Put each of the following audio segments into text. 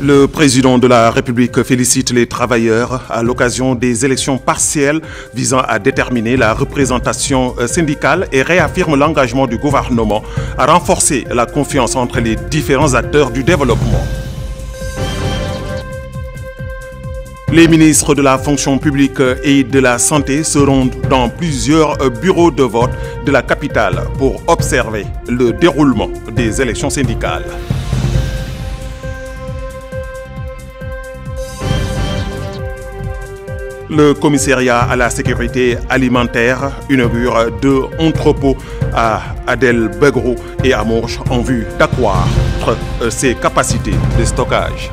Le président de la République félicite les travailleurs à l'occasion des élections partielles visant à déterminer la représentation syndicale et réaffirme l'engagement du gouvernement à renforcer la confiance entre les différents acteurs du développement. Les ministres de la fonction publique et de la santé seront dans plusieurs bureaux de vote de la capitale pour observer le déroulement des élections syndicales. Le commissariat à la sécurité alimentaire inaugure 2 entrepôts à Adel-Begrou et à Mourche en vue d'accroître ses capacités de stockage.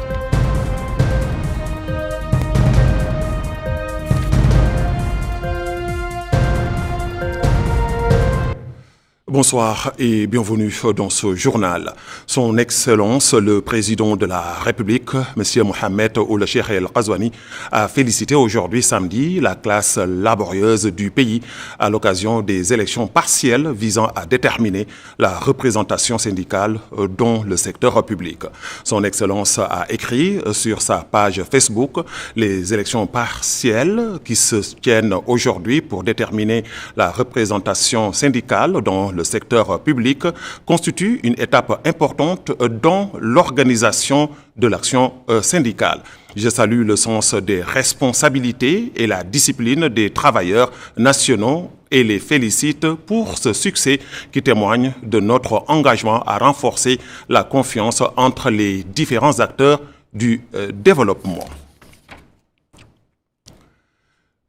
Bonsoir et bienvenue dans ce journal. Son Excellence, le président de la République, M. Mohamed Ould Cheikh El Ghazouani, a félicité aujourd'hui samedi la classe laborieuse du pays à l'occasion des élections partielles visant à déterminer la représentation syndicale dans le secteur public. Son Excellence a écrit sur sa page Facebook les élections partielles qui se tiennent aujourd'hui pour déterminer la représentation syndicale dans le secteur public constitue une étape importante dans l'organisation de l'action syndicale. Je salue le sens des responsabilités et la discipline des travailleurs nationaux et les félicite pour ce succès qui témoigne de notre engagement à renforcer la confiance entre les différents acteurs du développement.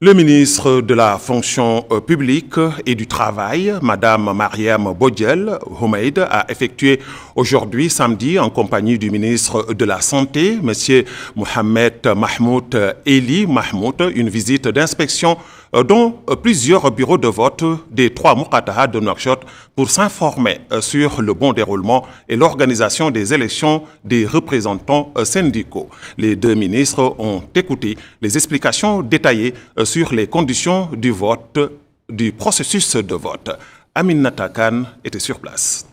Le ministre de la fonction publique et du travail, Madame Mariam Bodiel Houmeid, a effectué aujourd'hui samedi en compagnie du ministre de la Santé, Monsieur Mohamed Mahmoud Eli Mahmoud, une visite d'inspection dans plusieurs bureaux de vote des 3 Moukataha de Nouakchott pour s'informer sur le bon déroulement et l'organisation des élections des représentants syndicaux. Les 2 ministres ont écouté les explications détaillées sur les conditions du vote, du processus de vote. Aminata Khan était sur place.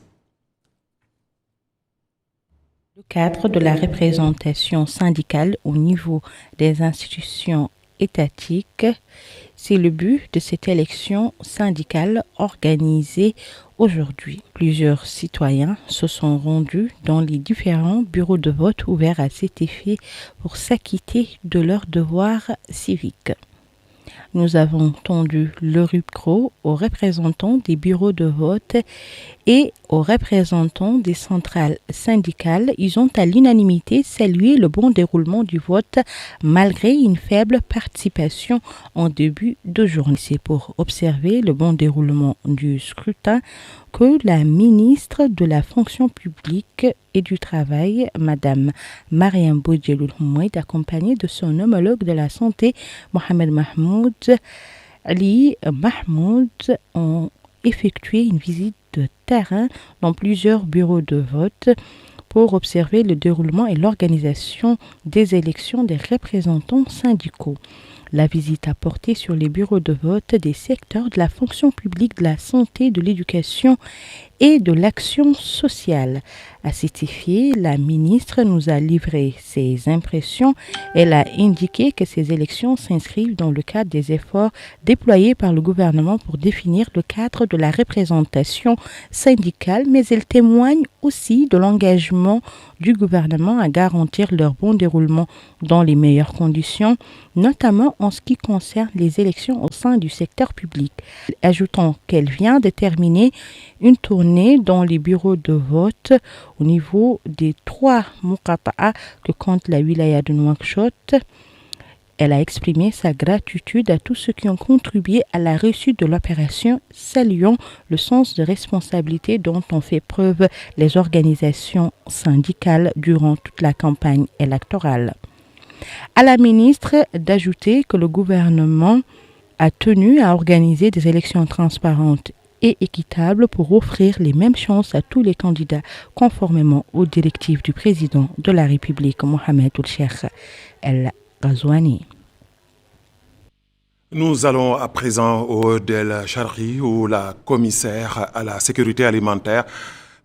Le cadre de la représentation syndicale au niveau des institutions étatiques, c'est le but de cette élection syndicale organisée aujourd'hui. Plusieurs citoyens se sont rendus dans les différents bureaux de vote ouverts à cet effet pour s'acquitter de leurs devoirs civiques. Nous avons tendu le micro aux représentants des bureaux de vote et aux représentants des centrales syndicales. Ils ont à l'unanimité salué le bon déroulement du vote malgré une faible participation en début de journée. C'est pour observer le bon déroulement du scrutin que la ministre de la fonction publique et du travail, Madame Mariam Bodiel Houmeid, accompagnée de son homologue de la santé, Mohamed Mahmoud Ali Mahmoud, ont effectué une visite de terrain dans plusieurs bureaux de vote pour observer le déroulement et l'organisation des élections des représentants syndicaux. La visite a porté sur les bureaux de vote des secteurs de la fonction publique, de la santé, de l'éducation et de l'action sociale. À cet effet, la ministre nous a livré ses impressions. Elle a indiqué que ces élections s'inscrivent dans le cadre des efforts déployés par le gouvernement pour définir le cadre de la représentation syndicale, mais elle témoigne aussi de l'engagement du gouvernement à garantir leur bon déroulement dans les meilleures conditions, notamment en ce qui concerne les élections au sein du secteur public. Ajoutons qu'elle vient de terminer une tournée dans les bureaux de vote au niveau des 3 Moukataha que compte la wilaya de Nouakchott. Elle a exprimé sa gratitude à tous ceux qui ont contribué à la réussite de l'opération, saluant le sens de responsabilité dont ont fait preuve les organisations syndicales durant toute la campagne électorale. À la ministre d'ajouter que le gouvernement a tenu à organiser des élections transparentes et équitables pour offrir les mêmes chances à tous les candidats conformément aux directives du président de la République, Mohamed Ould Cheikh El Ghazouani. Nous allons à présent au Del Charri où la commissaire à la sécurité alimentaire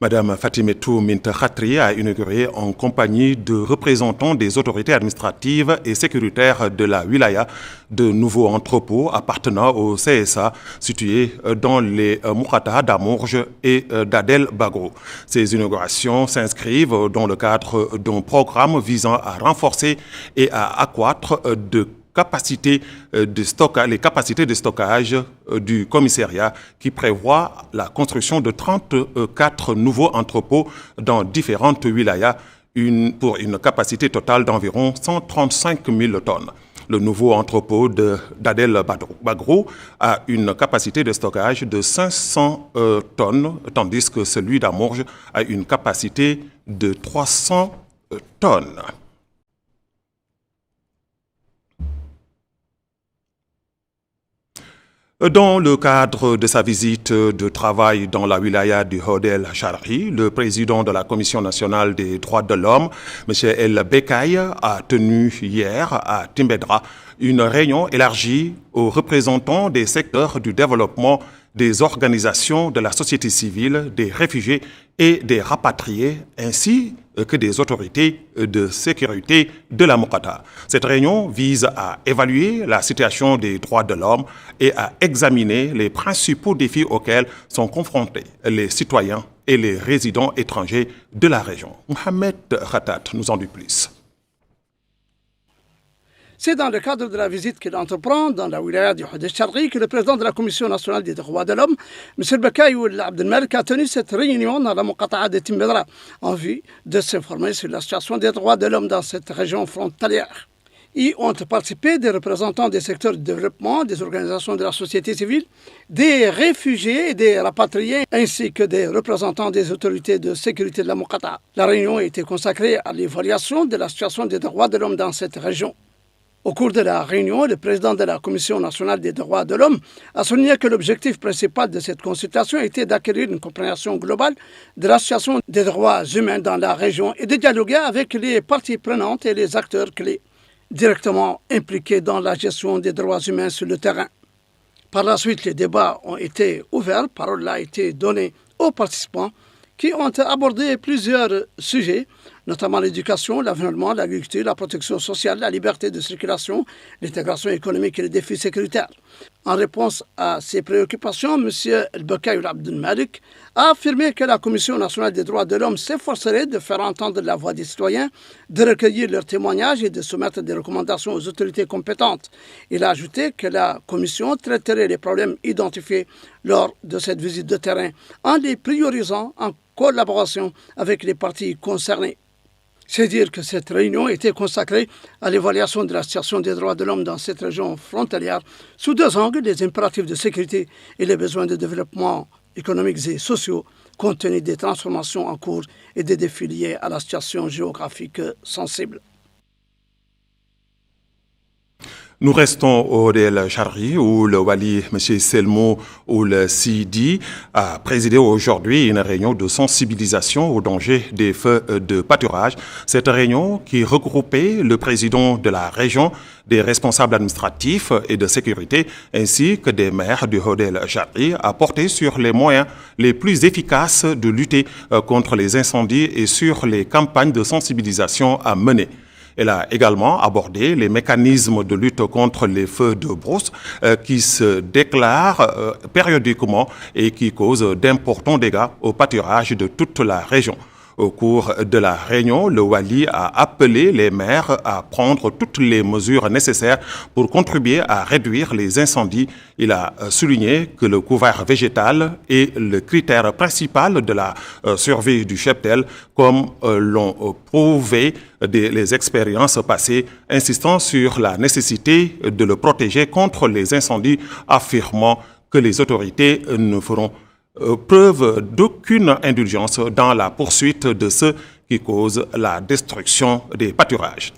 Madame Fatimetou Minta Khatri a inauguré en compagnie de représentants des autorités administratives et sécuritaires de la wilaya de nouveaux entrepôts appartenant au CSA situés dans les Moukata d'Amourge et d'Adel Bagro. Ces inaugurations s'inscrivent dans le cadre d'un programme visant à renforcer et à accroître les capacités de stockage du commissariat qui prévoit la construction de 34 nouveaux entrepôts dans différentes wilayas pour une capacité totale d'environ 135 000 tonnes. Le nouveau entrepôt d'Adel Bagro a une capacité de stockage de 500 tonnes, tandis que celui d'Amourge a une capacité de 300 tonnes. Dans le cadre de sa visite de travail dans la wilaya du Hodel Charri, le président de la Commission nationale des droits de l'homme, M. El Bekaï, a tenu hier à Timbedra une réunion élargie aux représentants des secteurs du développement, des organisations de la société civile, des réfugiés et des rapatriés, ainsi que des autorités de sécurité de la Moukata. Cette réunion vise à évaluer la situation des droits de l'homme et à examiner les principaux défis auxquels sont confrontés les citoyens et les résidents étrangers de la région. Mohamed Khatat nous en dit plus. C'est dans le cadre de la visite qu'il entreprend dans la wilaya du Hodel Charri que le président de la Commission nationale des droits de l'homme, M. Bekaï Abdelmalek, a tenu cette réunion dans la Moukata de Timbedra en vue de s'informer sur la situation des droits de l'homme dans cette région frontalière. Y ont participé des représentants des secteurs de développement, des organisations de la société civile, des réfugiés et des rapatriés, ainsi que des représentants des autorités de sécurité de la Moukata. La réunion a été consacrée à l'évaluation de la situation des droits de l'homme dans cette région. Au cours de la réunion, le président de la Commission nationale des droits de l'homme a souligné que l'objectif principal de cette consultation était d'acquérir une compréhension globale de la situation des droits humains dans la région et de dialoguer avec les parties prenantes et les acteurs clés directement impliqués dans la gestion des droits humains sur le terrain. Par la suite, les débats ont été ouverts, parole a été donnée aux participants qui ont abordé plusieurs sujets, notamment l'éducation, l'environnement, l'agriculture, la protection sociale, la liberté de circulation, l'intégration économique et les défis sécuritaires. En réponse à ces préoccupations, M. El Bekaï Abdelmalek a affirmé que la Commission nationale des droits de l'homme s'efforcerait de faire entendre la voix des citoyens, de recueillir leurs témoignages et de soumettre des recommandations aux autorités compétentes. Il a ajouté que la Commission traiterait les problèmes identifiés lors de cette visite de terrain en les priorisant en collaboration avec les parties concernées. C'est dire que cette réunion était consacrée à l'évaluation de la situation des droits de l'homme dans cette région frontalière sous deux angles, les impératifs de sécurité et les besoins de développement économiques et sociaux, compte tenu des transformations en cours et des défis liés à la situation géographique sensible. Nous restons au Hodel Charri où le wali M. Selmo Ould Sidi a présidé aujourd'hui une réunion de sensibilisation au danger des feux de pâturage. Cette réunion qui regroupait le président de la région, des responsables administratifs et de sécurité ainsi que des maires du Hodel Charri a porté sur les moyens les plus efficaces de lutter contre les incendies et sur les campagnes de sensibilisation à mener. Elle a également abordé les mécanismes de lutte contre les feux de brousse qui se déclarent périodiquement et qui causent d'importants dégâts au pâturage de toute la région. Au cours de la réunion, le wali a appelé les maires à prendre toutes les mesures nécessaires pour contribuer à réduire les incendies. Il a souligné que le couvert végétal est le critère principal de la survie du cheptel, comme l'ont prouvé les expériences passées, insistant sur la nécessité de le protéger contre les incendies, affirmant que les autorités ne feront preuve d'aucune indulgence dans la poursuite de ceux qui causent la destruction des pâturages.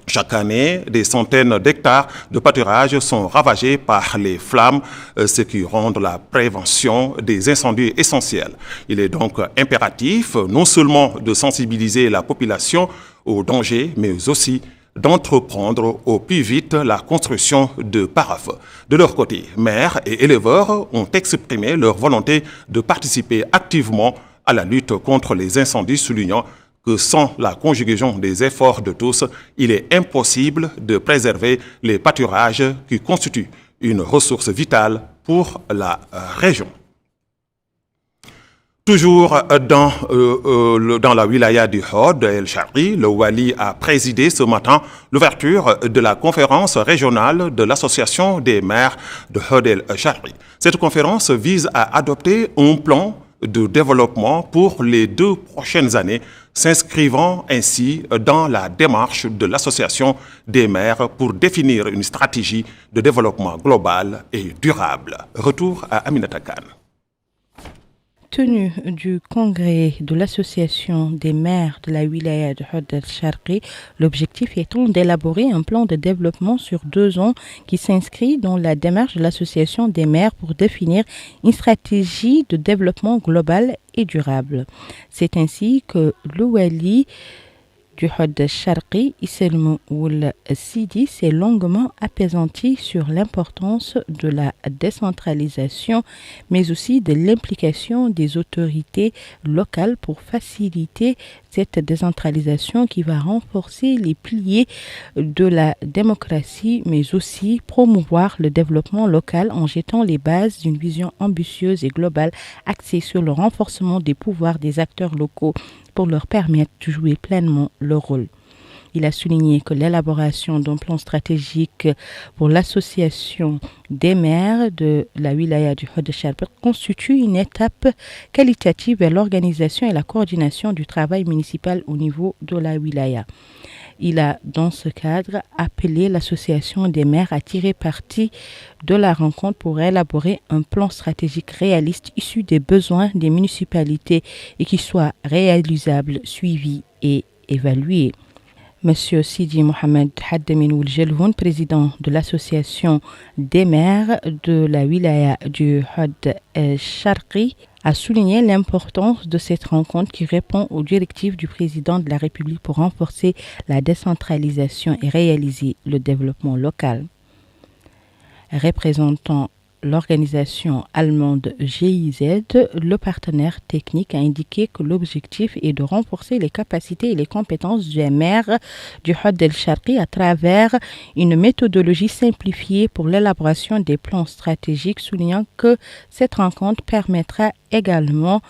Chaque année, des centaines d'hectares de pâturages sont ravagés par les flammes, ce qui rend la prévention des incendies essentielle. Il est donc impératif non seulement de sensibiliser la population aux dangers, mais aussi d'entreprendre au plus vite la construction de pare-feu. De leur côté, maires et éleveurs ont exprimé leur volonté de participer activement à la lutte contre les incendies, soulignant que sans la conjugaison des efforts de tous, il est impossible de préserver les pâturages qui constituent une ressource vitale pour la région. Toujours dans la wilaya du Hod El Charqi, le Wali a présidé ce matin l'ouverture de la conférence régionale de l'association des maires de Hod El Charqi. Cette conférence vise à adopter un plan de développement pour les 2 prochaines années, s'inscrivant ainsi dans la démarche de l'association des maires pour définir une stratégie de développement global et durable. Retour à Aminata Khan. Tenue du congrès de l'association des maires de la wilaya de Hod El Charqi, l'objectif étant d'élaborer un plan de développement sur 2 ans qui s'inscrit dans la démarche de l'association des maires pour définir une stratégie de développement global et durable. C'est ainsi que le Wali du Hod El Charqi, Isselmou Ould Sidi, s'est longuement apaisanti sur l'importance de la décentralisation, mais aussi de l'implication des autorités locales pour faciliter cette décentralisation qui va renforcer les piliers de la démocratie, mais aussi promouvoir le développement local en jetant les bases d'une vision ambitieuse et globale axée sur le renforcement des pouvoirs des acteurs locaux pour leur permettre de jouer pleinement leur rôle. Il a souligné que l'élaboration d'un plan stratégique pour l'association des maires de la wilaya du Hod El Charqi constitue une étape qualitative vers l'organisation et la coordination du travail municipal au niveau de la wilaya. Il a, dans ce cadre, appelé l'association des maires à tirer parti de la rencontre pour élaborer un plan stratégique réaliste issu des besoins des municipalités et qui soit réalisable, suivi et évalué. Monsieur Sidi Mohamed Haddemin Ould Jelhoun, président de l'association des maires de la wilaya du Hod El Charqi, a souligné l'importance de cette rencontre qui répond aux directives du président de la République pour renforcer la décentralisation et réaliser le développement local. Représentant l'organisation allemande GIZ, le partenaire technique a indiqué que l'objectif est de renforcer les capacités et les compétences des maires du Hod El Charqi à travers une méthodologie simplifiée pour l'élaboration des plans stratégiques, soulignant que cette rencontre permettra également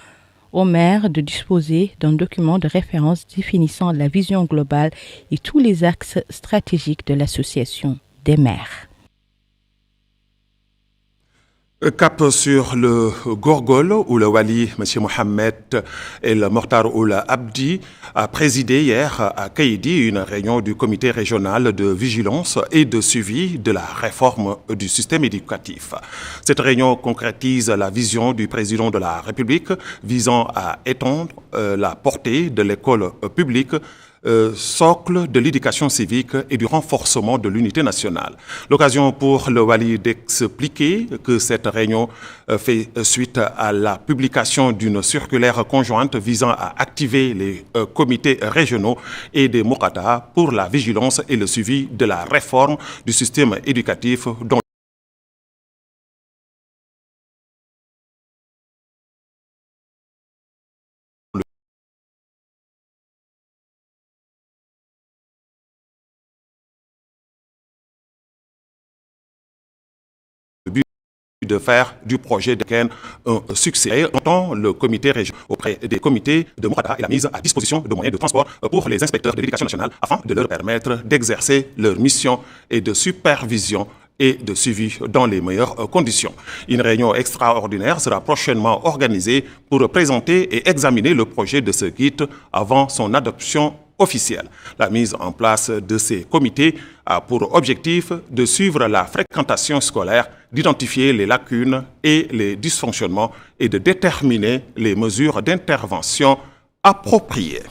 aux maires de disposer d'un document de référence définissant la vision globale et tous les axes stratégiques de l'association des maires. Cap sur le Gorgol, où le Wali, M. Mohamed El Mortar Ould Abdi, a présidé hier à Kaïdi une réunion du comité régional de vigilance et de suivi de la réforme du système éducatif. Cette réunion concrétise la vision du président de la République visant à étendre la portée de l'école publique, socle de l'éducation civique et du renforcement de l'unité nationale. L'occasion pour le Wali d'expliquer que cette réunion fait suite à la publication d'une circulaire conjointe visant à activer les comités régionaux et des Mokata pour la vigilance et le suivi de la réforme du système éducatif dont de faire du projet de Ken un succès. Entend le comité régional auprès des comités de Mokata et la mise à disposition de moyens de transport pour les inspecteurs de l'éducation nationale afin de leur permettre d'exercer leur mission et de supervision et de suivi dans les meilleures conditions. Une réunion extraordinaire sera prochainement organisée pour présenter et examiner le projet de ce guide avant son adoption officielle. La mise en place de ces comités a pour objectif de suivre la fréquentation scolaire, d'identifier les lacunes et les dysfonctionnements et de déterminer les mesures d'intervention appropriées.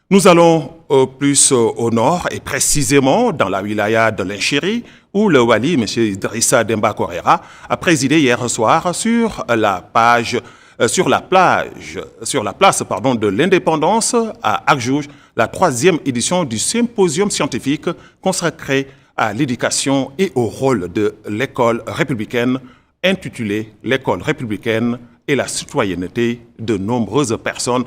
Nous allons plus au nord et précisément dans la wilaya de l'Inchiri où le Wali, M. Idrissa Demba Korera, a présidé hier soir sur la place de l'indépendance à Akjouj, la 3e édition du symposium scientifique consacré à l'éducation et au rôle de l'école républicaine, intitulé « L'école républicaine, et la citoyenneté. De nombreuses personnes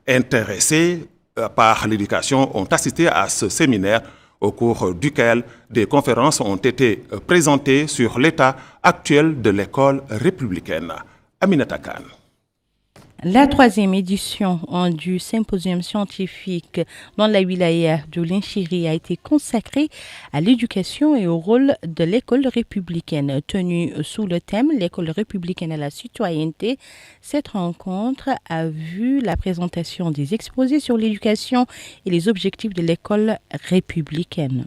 intéressées par l'éducation ont assisté à ce séminaire au cours duquel des conférences ont été présentées sur l'état actuel de l'école républicaine. Aminata Khan. La 3e édition du symposium scientifique dans la wilaya de Linchiri a été consacrée à l'éducation et au rôle de l'école républicaine. Tenue sous le thème « L'école républicaine à la citoyenneté », cette rencontre a vu la présentation des exposés sur l'éducation et les objectifs de l'école républicaine.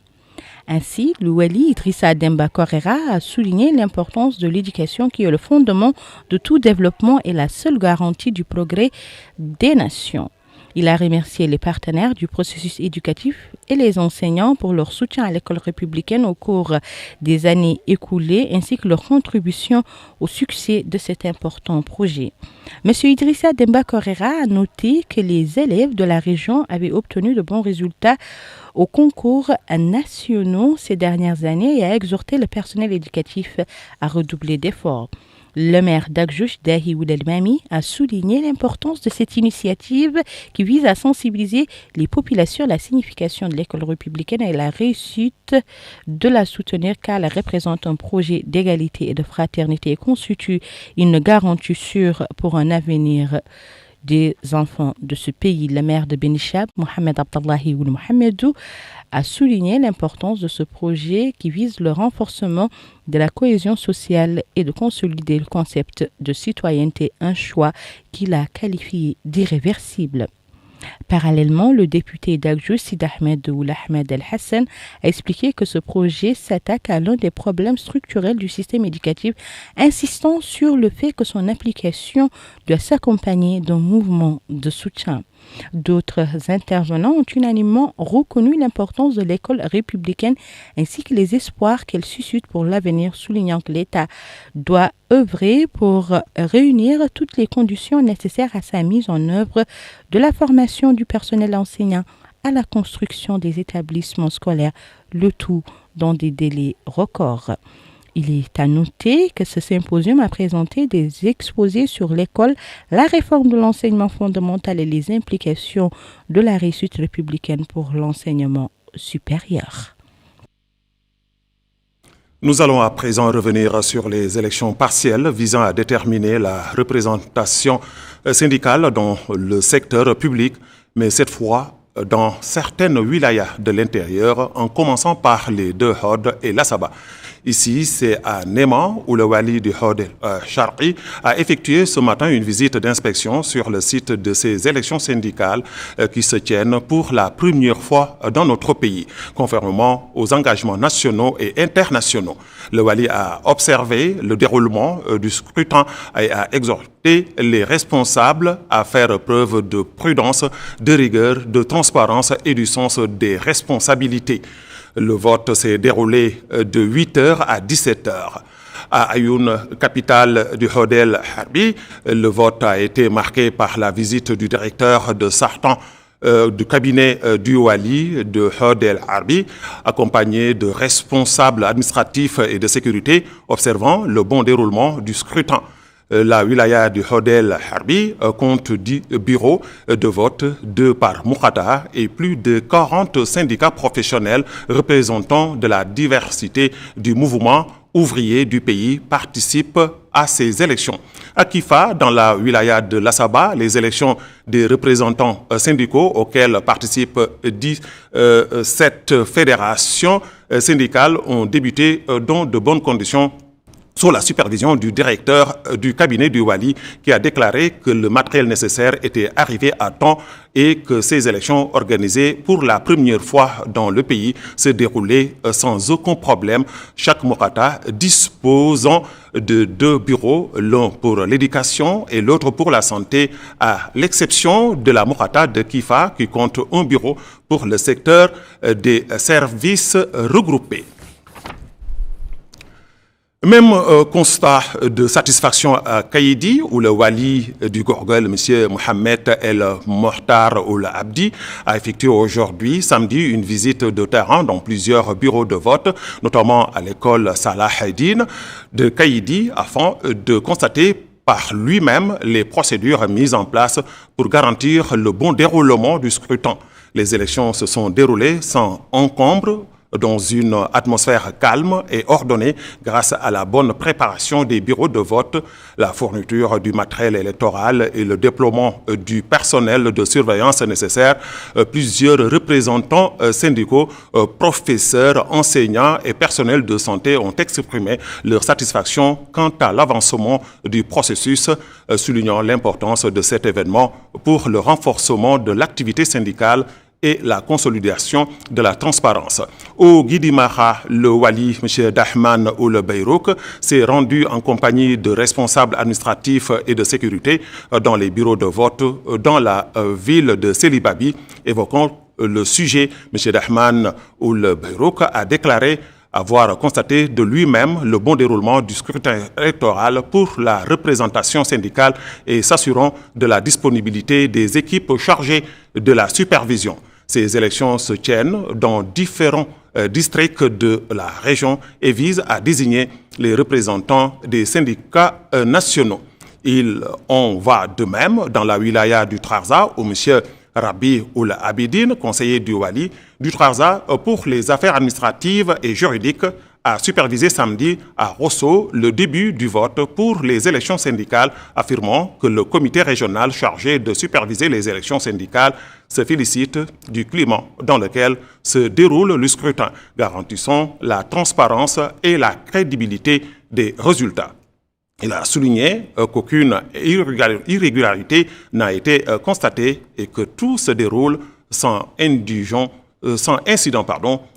Ainsi, le Wali Idrissa Demba Korera a souligné l'importance de l'éducation qui est le fondement de tout développement et la seule garantie du progrès des nations. Il a remercié les partenaires du processus éducatif et les enseignants pour leur soutien à l'école républicaine au cours des années écoulées ainsi que leur contribution au succès de cet important projet. M. Idrissa Demba Korera a noté que les élèves de la région avaient obtenu de bons résultats aux concours nationaux ces dernières années et a exhorté le personnel éducatif à redoubler d'efforts. Le maire d'Agjush, Dahi Oudelmami, a souligné l'importance de cette initiative qui vise à sensibiliser les populations à la signification de l'école républicaine et la réussite de la soutenir car elle représente un projet d'égalité et de fraternité et constitue une garantie sûre pour un avenir des enfants de ce pays. Le maire de Benishab, Mohamed Abdallahi Ould Mohamedou, a souligné l'importance de ce projet qui vise le renforcement de la cohésion sociale et de consolider le concept de citoyenneté, un choix qu'il a qualifié d'irréversible. Parallèlement, le député d'Agjush, Sid Ahmed Ould Ahmed El Hassan, a expliqué que ce projet s'attaque à l'un des problèmes structurels du système éducatif, insistant sur le fait que son application doit s'accompagner d'un mouvement de soutien. D'autres intervenants ont unanimement reconnu l'importance de l'école républicaine ainsi que les espoirs qu'elle suscite pour l'avenir, soulignant que l'État doit œuvrer pour réunir toutes les conditions nécessaires à sa mise en œuvre, de la formation du personnel enseignant à la construction des établissements scolaires, le tout dans des délais records. Il est à noter que ce symposium a présenté des exposés sur l'école, la réforme de l'enseignement fondamental et les implications de la réussite républicaine pour l'enseignement supérieur. Nous allons à présent revenir sur les élections partielles visant à déterminer la représentation syndicale dans le secteur public, mais cette fois dans certaines wilayas de l'intérieur, en commençant par les deux Hod et l'Assaba. Ici, c'est à Néma où le Wali du Hod Sharqi a effectué ce matin une visite d'inspection sur le site de ces élections syndicales qui se tiennent pour la première fois dans notre pays, conformément aux engagements nationaux et internationaux. Le Wali a observé le déroulement du scrutin et a exhorté les responsables à faire preuve de prudence, de rigueur, de transparence et du sens des responsabilités. Le vote s'est déroulé de 8h à 17h. À Ayoun, capitale du Hod El Harbi, le vote a été marqué par la visite du directeur de Sartan du cabinet du Wali de Hod El Harbi, accompagné de responsables administratifs et de sécurité, observant le bon déroulement du scrutin. La wilaya du Hod El Harbi compte 10 bureaux de vote, 2 par Moukata, et plus de 40 syndicats professionnels représentant de la diversité du mouvement ouvrier du pays participent à ces élections. À Kifa, dans la wilaya de l'Assaba, les élections des représentants syndicaux auxquels participent 17 fédérations syndicales ont débuté dans de bonnes conditions sous la supervision du directeur du cabinet du Wali qui a déclaré que le matériel nécessaire était arrivé à temps et que ces élections organisées pour la première fois dans le pays se déroulaient sans aucun problème, chaque Mokata disposant de 2 bureaux, l'un pour l'éducation et l'autre pour la santé, à l'exception de la Mokata de Kifa qui compte un bureau pour le secteur des services regroupés. Même constat de satisfaction à Kaïdi, où le Wali du Gorgol, M. Mohamed El Mohtar Ould Abdi, a effectué aujourd'hui, samedi, une visite de terrain dans plusieurs bureaux de vote, notamment à l'école Salah Haïdine de Kaïdi, afin de constater par lui-même les procédures mises en place pour garantir le bon déroulement du scrutin. Les élections se sont déroulées sans encombre, dans une atmosphère calme et ordonnée grâce à la bonne préparation des bureaux de vote, la fourniture du matériel électoral et le déploiement du personnel de surveillance nécessaire. Plusieurs représentants syndicaux, professeurs, enseignants et personnels de santé ont exprimé leur satisfaction quant à l'avancement du processus, soulignant l'importance de cet événement pour le renforcement de l'activité syndicale et la consolidation de la transparence. Au Guidimara, le wali, M. Dahman Ould Beyrouk, s'est rendu en compagnie de responsables administratifs et de sécurité dans les bureaux de vote dans la ville de Sélibabi. Évoquant le sujet, M. Dahman Ould Beyrouk a déclaré avoir constaté de lui-même le bon déroulement du scrutin électoral pour la représentation syndicale et s'assurant de la disponibilité des équipes chargées de la supervision. Ces élections se tiennent dans différents districts de la région et visent à désigner les représentants des syndicats nationaux. Il en va de même dans la wilaya du Trarza où M. Rabi Ould Abidine, conseiller du Wali du Trarza pour les affaires administratives et juridiques, a supervisé samedi à Rosso le début du vote pour les élections syndicales, affirmant que le comité régional chargé de superviser les élections syndicales se félicite du climat dans lequel se déroule le scrutin, garantissant la transparence et la crédibilité des résultats. Il a souligné qu'aucune irrégularité n'a été constatée et que tout se déroule sans incident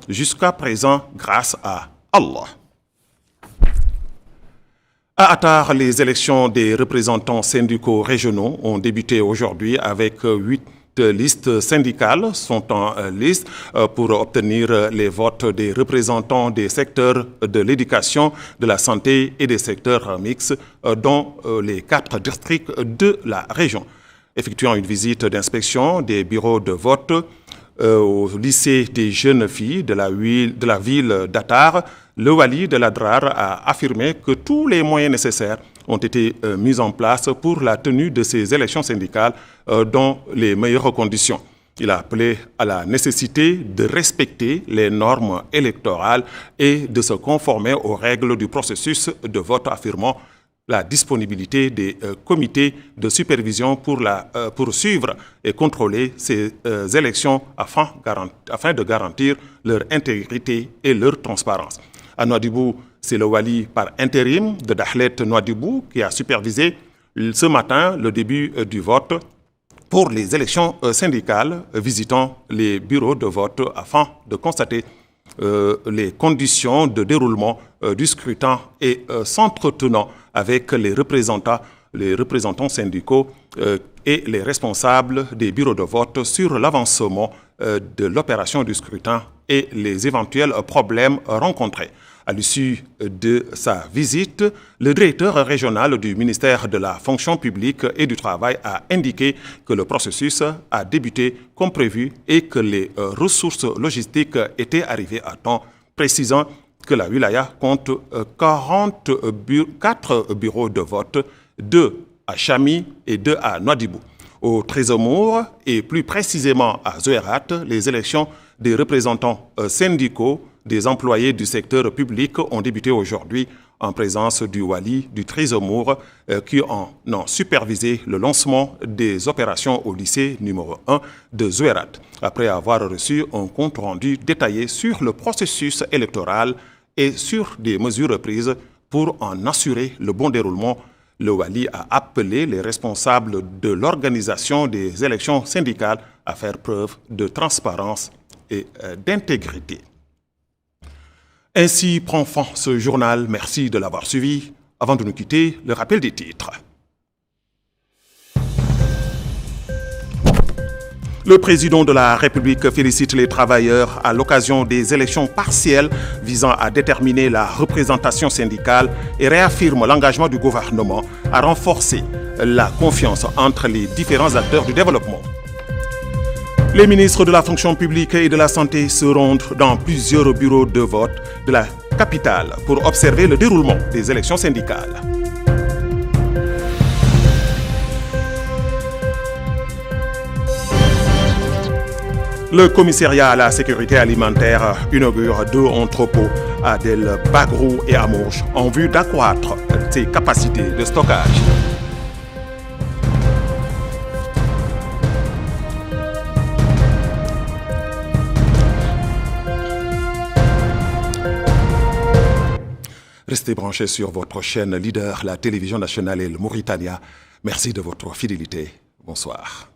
jusqu'à présent grâce à Allah. À Attar, les élections des représentants syndicaux régionaux ont débuté aujourd'hui avec 8 listes syndicales sont en liste pour obtenir les votes des représentants des secteurs de l'éducation, de la santé et des secteurs mixtes dans les 4 districts de la région. Effectuant une visite d'inspection des bureaux de vote au lycée des jeunes filles de la ville d'Attar, le wali de l'Adrar a affirmé que tous les moyens nécessaires ont été mis en place pour la tenue de ces élections syndicales dans les meilleures conditions. Il a appelé à la nécessité de respecter les normes électorales et de se conformer aux règles du processus de vote, affirmant la disponibilité des comités de supervision pour suivre et contrôler ces élections afin de garantir leur intégrité et leur transparence. À Nouadhibou, c'est le wali par intérim de Dahlet Nouadhibou qui a supervisé ce matin le début du vote pour les élections syndicales, visitant les bureaux de vote afin de constater les conditions de déroulement du scrutin et s'entretenant avec les représentants syndicaux et les responsables des bureaux de vote sur l'avancement de l'opération du scrutin et les éventuels problèmes rencontrés. À l'issue de sa visite, le directeur régional du ministère de la fonction publique et du travail a indiqué que le processus a débuté comme prévu et que les ressources logistiques étaient arrivées à temps, précisant que la wilaya compte 44 bureaux de vote, 2 à Chami et 2 à Nouadhibou. Au Trésomour et plus précisément à Zouérat, les élections des représentants syndicaux des employés du secteur public ont débuté aujourd'hui en présence du wali du Trésomour qui en ont supervisé le lancement des opérations au lycée numéro 1 de Zouérat. Après avoir reçu un compte rendu détaillé sur le processus électoral et sur des mesures prises pour en assurer le bon déroulement, le wali a appelé les responsables de l'organisation des élections syndicales à faire preuve de transparence et d'intégrité. Ainsi prend fin ce journal. Merci de l'avoir suivi. Avant de nous quitter, le rappel des titres. Le président de la République félicite les travailleurs à l'occasion des élections partielles visant à déterminer la représentation syndicale et réaffirme l'engagement du gouvernement à renforcer la confiance entre les différents acteurs du développement. Les ministres de la fonction publique et de la santé se rendent dans plusieurs bureaux de vote de la capitale pour observer le déroulement des élections syndicales. Le commissariat à la sécurité alimentaire inaugure 2 entrepôts à Del Bagrou et à Mourche en vue d'accroître ses capacités de stockage. Restez branchés sur votre chaîne leader, la télévision nationale et le Mauritania. Merci de votre fidélité. Bonsoir.